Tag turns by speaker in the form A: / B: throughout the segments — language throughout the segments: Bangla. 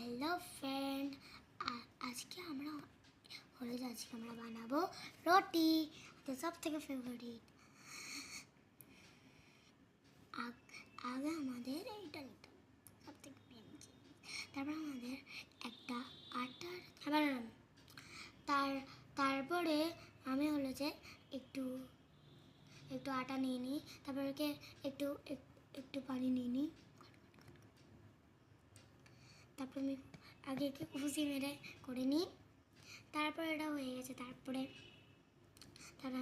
A: হ্যালো ফ্রেন্ড, আজকে আমরা বানাবো রুটি, সব থেকে ফেভারিট। আগে আমাদের এইটা নিতে সব থেকে মেন জিনিস। তারপর আমাদের একটা আটার তারপরে আমি একটু একটু আটা নিয়ে নিই, তারপরে একটু একটু পানি নিয়ে নিই। তারপর আমি আগে কুচি মেরে করে নিই। তারপর এটা হয়ে গেছে। তারপরে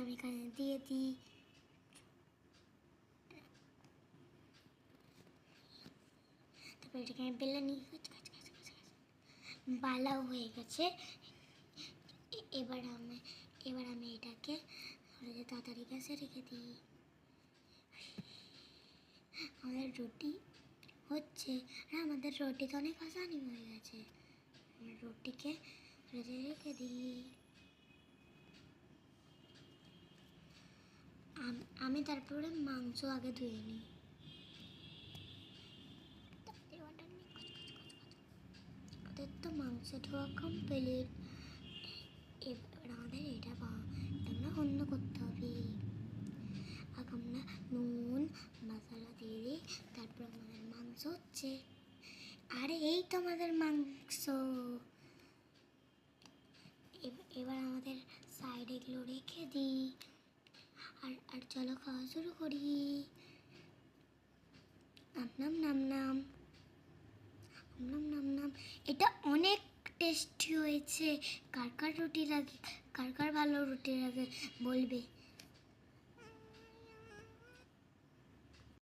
A: আমি এখানে দিয়ে দিই তারপরে এটাকে আমি বেলে নিই। বালাও হয়ে গেছে। এবার আমি এটাকে তাড়াতাড়ি গ্যাসে রেখে দিই। আমাদের রুটি হচ্ছে, আর আমাদের রুটি তো অনেক আসানি হয়ে গেছে। রুটিকে রেখে দিই। আমি তারপরে মাংস আগে ধুয়ে নিই। আমাদের তো মাংস ধোয়া কমপ্লিট। এবার আমাদের এটা অন্য করতে হবে। আগে আমরা নুন মশলা দিয়ে দিই, তারপর আমাদের মাংস হচ্ছে। আরে এই তো আমাদের মাংস। এবার আমাদের সাইডে এগুলো রেখে দিই। আর চলো খাওয়া শুরু করি। নাম নাম নাম নাম নাম নাম। এটা অনেক টেস্টি হয়েছে। কার কার ভালো রুটি লাগে বলবে।